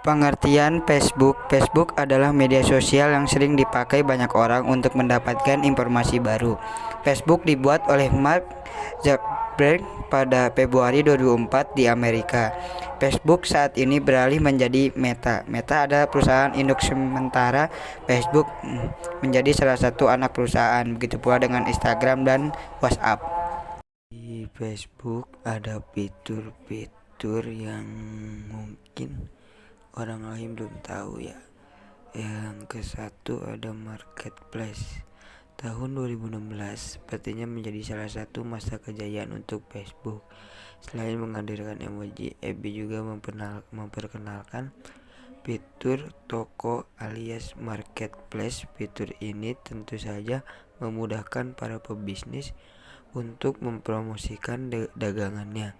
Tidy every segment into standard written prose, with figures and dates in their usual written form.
Pengertian Facebook. Facebook adalah media sosial yang sering dipakai banyak orang untuk mendapatkan informasi baru. Facebook dibuat oleh Mark Zuckerberg pada Februari 2004 di Amerika. Facebook saat ini beralih menjadi Meta. Meta adalah perusahaan induk sementara Facebook menjadi salah satu anak perusahaan. Begitu pula dengan Instagram dan WhatsApp. Di Facebook ada fitur-fitur yang mungkin orang lain belum tahu ya. Yang ke satu ada marketplace. Tahun 2016 sepertinya menjadi salah satu masa kejayaan untuk Facebook. Selain menghadirkan emoji, FB juga memperkenalkan fitur toko alias marketplace. Fitur ini tentu saja memudahkan para pebisnis untuk mempromosikan dagangannya.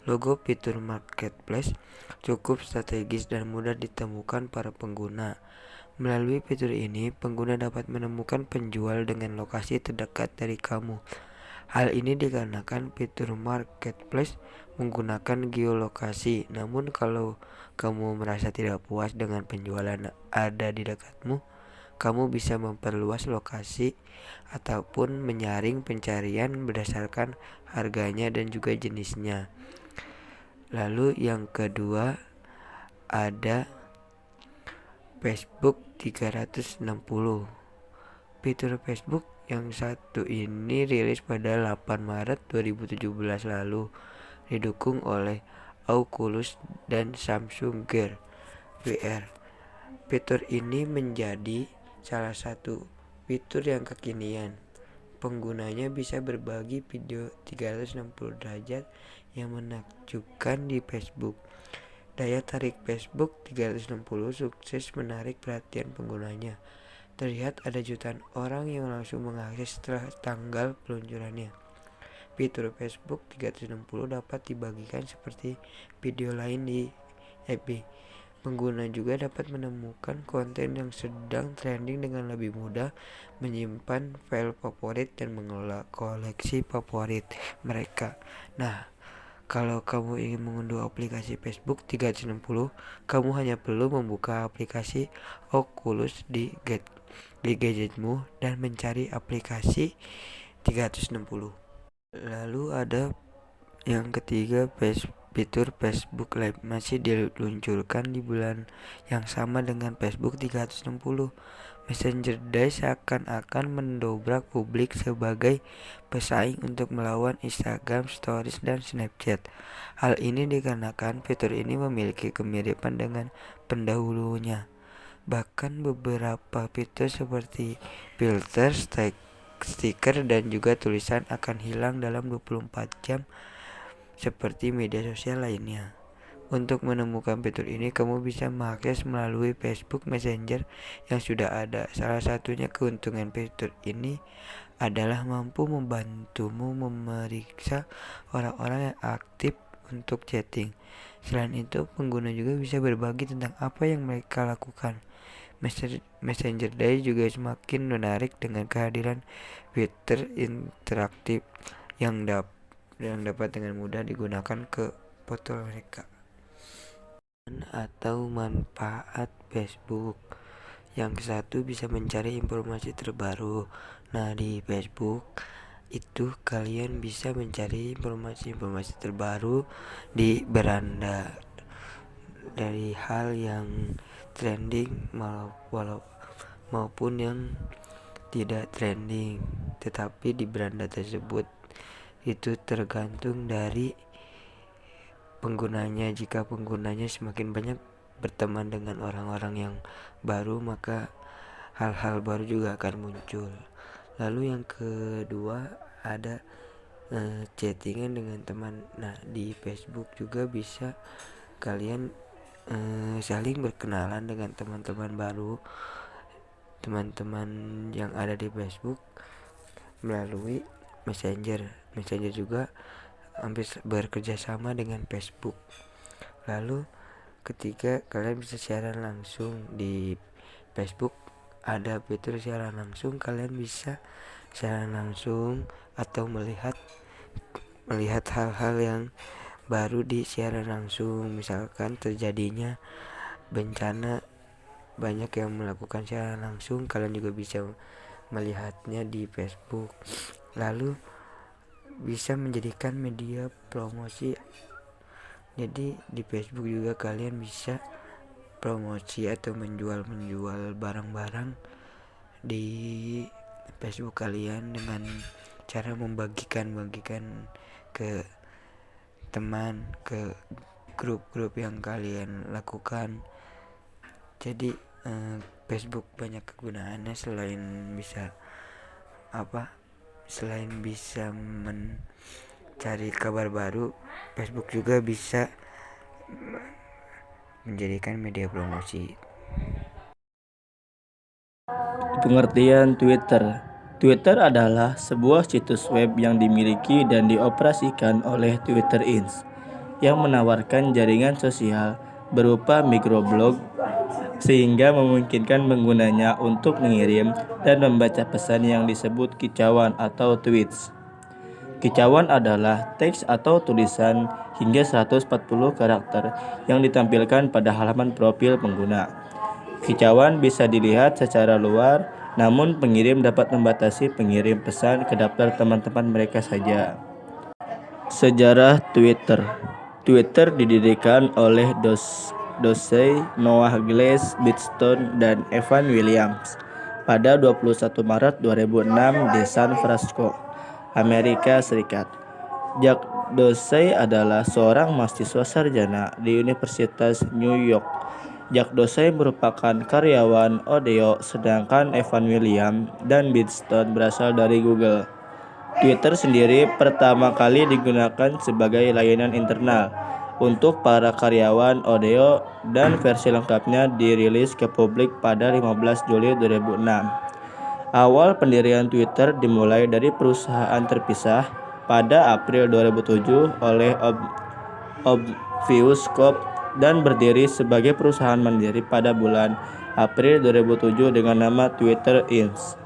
Logo fitur marketplace cukup strategis dan mudah ditemukan para pengguna. Melalui fitur ini, pengguna dapat menemukan penjual dengan lokasi terdekat dari kamu. Hal ini dikarenakan fitur marketplace menggunakan geolokasi. Namun kalau kamu merasa tidak puas dengan penjualan ada di dekatmu, kamu bisa memperluas lokasi ataupun menyaring pencarian berdasarkan harganya dan juga jenisnya. Lalu yang kedua ada Facebook 360. Fitur Facebook yang satu ini rilis pada 8 Maret 2017 lalu, didukung oleh Oculus dan Samsung Gear VR. Fitur ini menjadi salah satu fitur yang kekinian. Penggunanya bisa berbagi video 360 derajat yang menakjubkan di Facebook. Daya tarik Facebook 360 sukses menarik perhatian penggunanya. Terlihat ada jutaan orang yang langsung mengakses setelah tanggal peluncurannya. Fitur Facebook 360 dapat dibagikan seperti video lain di FB. Pengguna juga dapat menemukan konten yang sedang trending dengan lebih mudah, menyimpan file favorit dan mengelola koleksi favorit mereka. Nah, kalau kamu ingin mengunduh aplikasi Facebook 360, kamu hanya perlu membuka aplikasi Oculus di gadgetmu dan mencari aplikasi 360. Lalu ada yang ketiga, fitur Facebook Live masih diluncurkan di bulan yang sama dengan Facebook 360. Messenger Day seakan-akan mendobrak publik sebagai pesaing untuk melawan Instagram Stories dan Snapchat. Hal ini dikarenakan fitur ini memiliki kemiripan dengan pendahulunya. Bahkan beberapa fitur seperti filter, stiker, dan juga tulisan akan hilang dalam 24 jam seperti media sosial lainnya. Untuk menemukan fitur ini, kamu bisa mengakses melalui Facebook Messenger yang sudah ada. Salah satunya keuntungan fitur ini adalah mampu membantumu memeriksa orang-orang yang aktif untuk chatting. Selain itu, pengguna juga bisa berbagi tentang apa yang mereka lakukan. Messenger Day juga semakin menarik dengan kehadiran fitur interaktif yang dapat dengan mudah digunakan ke foto mereka. Atau manfaat Facebook. Yang satu bisa mencari informasi terbaru. Nah, di Facebook itu kalian bisa mencari informasi terbaru di beranda dari hal yang trending maupun yang tidak trending. Tetapi di beranda tersebut itu tergantung dari penggunanya. Jika penggunanya semakin banyak berteman dengan orang-orang yang baru, maka hal-hal baru juga akan muncul. Lalu yang kedua ada chattingan dengan teman. Nah, di Facebook juga bisa kalian saling berkenalan dengan teman-teman baru, teman-teman yang ada di Facebook melalui Messenger juga hampir bekerja sama dengan Facebook. Lalu ketiga, kalian bisa siaran langsung di Facebook. Ada fitur siaran langsung, kalian bisa siaran langsung atau melihat hal-hal yang baru di siaran langsung. Misalkan terjadinya bencana banyak yang melakukan secara langsung. Kalian juga bisa melihatnya di Facebook. Lalu bisa menjadikan media promosi. Jadi di Facebook juga kalian bisa promosi atau menjual barang-barang di Facebook kalian dengan cara membagikan ke teman, ke grup-grup yang kalian lakukan. Jadi Facebook banyak kegunaannya selain bisa mencari kabar baru. Facebook juga bisa menjadikan media promosi. Pengertian Twitter. Twitter adalah sebuah situs web yang dimiliki dan dioperasikan oleh Twitter Inc. yang menawarkan jaringan sosial berupa microblog sehingga memungkinkan penggunanya untuk mengirim dan membaca pesan yang disebut kicauan atau tweets. Kicauan adalah teks atau tulisan hingga 140 karakter yang ditampilkan pada halaman profil pengguna. Kicauan bisa dilihat secara luar, namun pengirim dapat membatasi pengirim pesan ke daftar teman-teman mereka saja. Sejarah Twitter. Twitter didirikan oleh Dorsey, Noah Glass, Bitston, dan Evan Williams pada 21 Maret 2006 di San Francisco, Amerika Serikat. Jack Dorsey adalah seorang mahasiswa sarjana di Universitas New York. Jack Dorsey merupakan karyawan Odeo, sedangkan Evan Williams dan Bitston berasal dari Google. Twitter sendiri pertama kali digunakan sebagai layanan internal untuk para karyawan Odeo dan versi lengkapnya dirilis ke publik pada 15 Juli 2006. Awal pendirian Twitter dimulai dari perusahaan terpisah pada April 2007 oleh Obvious Corp dan berdiri sebagai perusahaan mandiri pada bulan April 2007 dengan nama Twitter Inc.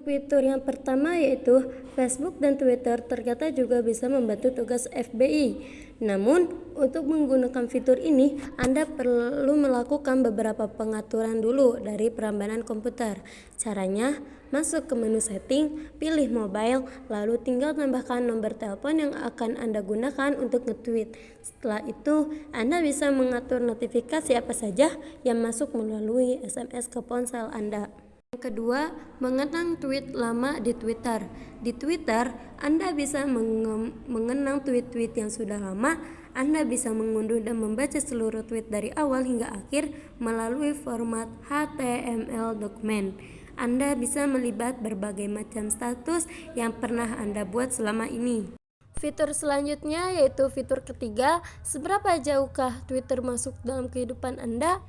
Fitur yang pertama yaitu Facebook dan Twitter ternyata juga bisa membantu tugas FBI. Namun, untuk menggunakan fitur ini, Anda perlu melakukan beberapa pengaturan dulu dari perambanan komputer. Caranya, masuk ke menu setting, pilih mobile, lalu tinggal tambahkan nomor telepon yang akan Anda gunakan untuk nge-tweet. Setelah itu, Anda bisa mengatur notifikasi apa saja yang masuk melalui SMS ke ponsel Anda. Yang kedua, mengenang tweet lama di Twitter. Di Twitter, Anda bisa mengenang tweet-tweet yang sudah lama. Anda bisa mengunduh dan membaca seluruh tweet dari awal hingga akhir melalui format HTML dokumen. Anda bisa melihat berbagai macam status yang pernah Anda buat selama ini. Fitur selanjutnya yaitu fitur ketiga, seberapa jauhkah Twitter masuk dalam kehidupan Anda?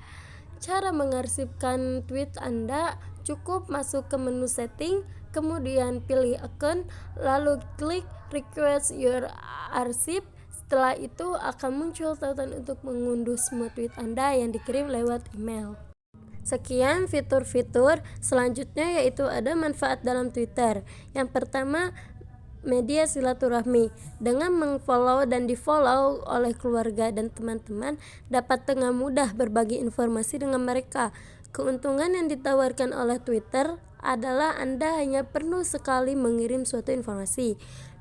Cara mengarsipkan tweet Anda, cukup masuk ke menu setting, kemudian pilih akun, lalu klik request your archive. Setelah itu akan muncul tautan untuk mengunduh semua tweet Anda yang dikirim lewat email. Sekian fitur-fitur selanjutnya, yaitu ada manfaat dalam Twitter. Yang pertama, media silaturahmi. Dengan mengfollow dan difollow oleh keluarga dan teman-teman, dapat dengan mudah berbagi informasi dengan mereka. Keuntungan yang ditawarkan oleh Twitter adalah Anda hanya perlu sekali mengirim suatu informasi.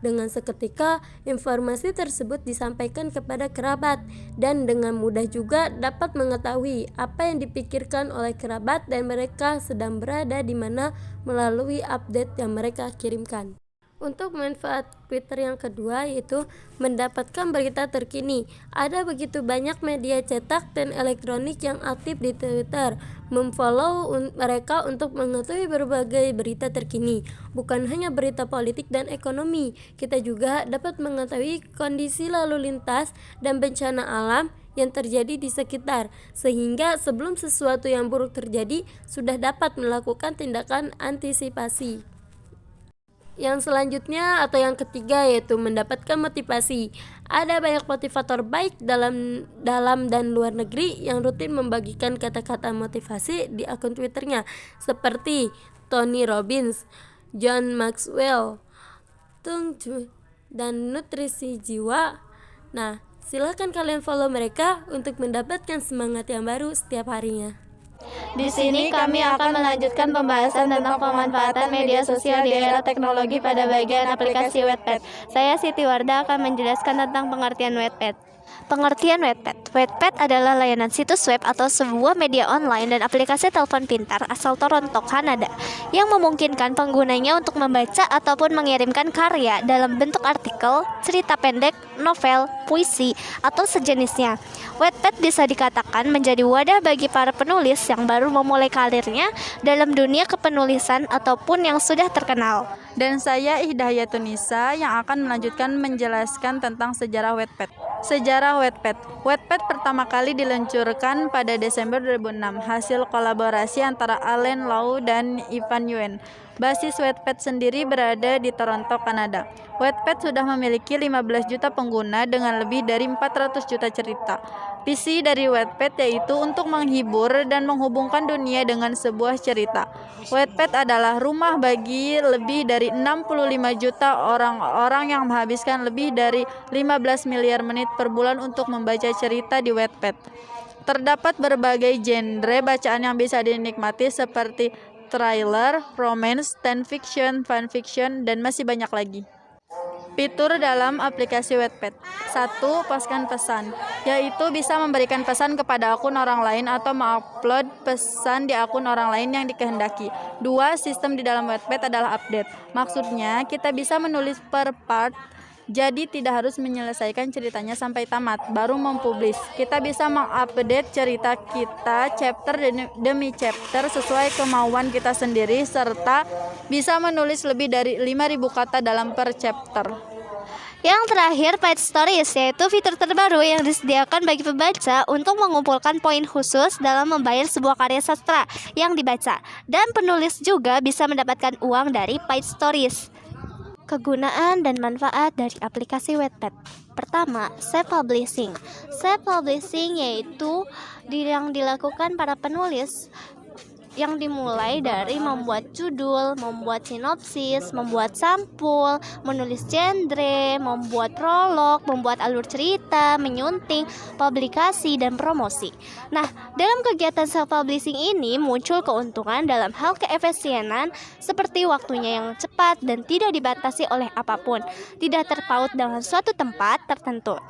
Dengan seketika, informasi tersebut disampaikan kepada kerabat, dan dengan mudah juga dapat mengetahui apa yang dipikirkan oleh kerabat dan mereka sedang berada di mana melalui update yang mereka kirimkan. Untuk manfaat Twitter yang kedua yaitu mendapatkan berita terkini. Ada begitu banyak media cetak dan elektronik yang aktif di Twitter. Memfollow mereka untuk mengetahui berbagai berita terkini. Bukan hanya berita politik dan ekonomi, kita juga dapat mengetahui kondisi lalu lintas dan bencana alam yang terjadi di sekitar, sehingga sebelum sesuatu yang buruk terjadi sudah dapat melakukan tindakan antisipasi. Yang selanjutnya atau yang ketiga yaitu mendapatkan motivasi. Ada banyak motivator baik dalam dan luar negeri yang rutin membagikan kata-kata motivasi di akun Twitternya, seperti Tony Robbins, John Maxwell, dan nutrisi jiwa. Nah, Silahkan kalian follow mereka untuk mendapatkan semangat yang baru setiap harinya. Di sini kami akan melanjutkan pembahasan tentang pemanfaatan media sosial di era teknologi pada bagian aplikasi Wattpad. Saya Siti Wardah akan menjelaskan tentang pengertian Wattpad. Pengertian Wattpad. Wattpad adalah layanan situs web atau sebuah media online dan aplikasi telepon pintar asal Toronto, Kanada yang memungkinkan penggunanya untuk membaca ataupun mengirimkan karya dalam bentuk artikel, cerita pendek, novel, puisi, atau sejenisnya. Wattpad bisa dikatakan menjadi wadah bagi para penulis yang baru memulai karirnya dalam dunia kepenulisan ataupun yang sudah terkenal. Dan saya Ihdayatunisa yang akan melanjutkan menjelaskan tentang sejarah Wattpad. Sejarah Wattpad. Wattpad pertama kali diluncurkan pada Desember 2006, hasil kolaborasi antara Allen Lau dan Ivan Yuen. Basis Wattpad sendiri berada di Toronto, Kanada. Wattpad sudah memiliki 15 juta pengguna dengan lebih dari 400 juta cerita. Visi dari Wattpad yaitu untuk menghibur dan menghubungkan dunia dengan sebuah cerita. Wattpad adalah rumah bagi lebih dari 65 juta orang-orang yang menghabiskan lebih dari 15 miliar menit per bulan untuk membaca cerita di Wattpad. Terdapat berbagai genre bacaan yang bisa dinikmati seperti thriller, romance, teen fiction, fanfiction, dan masih banyak lagi. Fitur dalam aplikasi Wattpad. 1. Poskan pesan, yaitu bisa memberikan pesan kepada akun orang lain atau mengupload pesan di akun orang lain yang dikehendaki. 2. Sistem di dalam Wattpad adalah update. Maksudnya, kita bisa menulis per part, jadi tidak harus menyelesaikan ceritanya sampai tamat, baru mempublish. Kita bisa mengupdate cerita kita chapter demi chapter sesuai kemauan kita sendiri, serta bisa menulis lebih dari 5.000 kata dalam per chapter. Yang terakhir, Page Stories, yaitu fitur terbaru yang disediakan bagi pembaca untuk mengumpulkan poin khusus dalam membayar sebuah karya sastra yang dibaca. Dan penulis juga bisa mendapatkan uang dari Page Stories. Kegunaan dan manfaat dari aplikasi Wattpad. Pertama, self-publishing. Self-publishing yaitu yang dilakukan para penulis yang dimulai dari membuat judul, membuat sinopsis, membuat sampul, menulis genre, membuat prolog, membuat alur cerita, menyunting, publikasi, dan promosi. Nah, dalam kegiatan self-publishing ini muncul keuntungan dalam hal keefisienan seperti waktunya yang cepat dan tidak dibatasi oleh apapun, tidak terpaut dengan suatu tempat tertentu,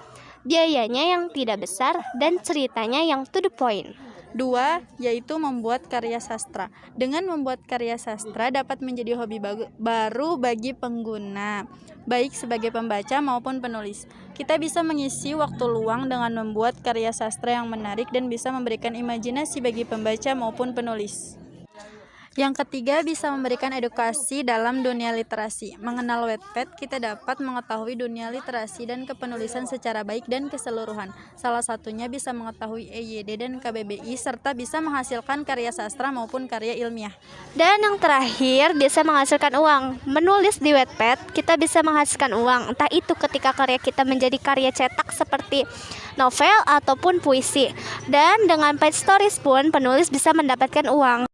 biayanya yang tidak besar, dan ceritanya yang to the point. 2. Yaitu membuat karya sastra. Dengan membuat karya sastra dapat menjadi hobi baru bagi pengguna, baik sebagai pembaca maupun penulis. Kita bisa mengisi waktu luang dengan membuat karya sastra yang menarik dan bisa memberikan imajinasi bagi pembaca maupun penulis. Yang ketiga, bisa memberikan edukasi dalam dunia literasi. Mengenal Wattpad, kita dapat mengetahui dunia literasi dan kepenulisan secara baik dan keseluruhan. Salah satunya bisa mengetahui EYD dan KBBI, serta bisa menghasilkan karya sastra maupun karya ilmiah. Dan yang terakhir, bisa menghasilkan uang. Menulis di Wattpad, kita bisa menghasilkan uang, entah itu ketika karya kita menjadi karya cetak seperti novel ataupun puisi. Dan dengan Page Stories pun, penulis bisa mendapatkan uang.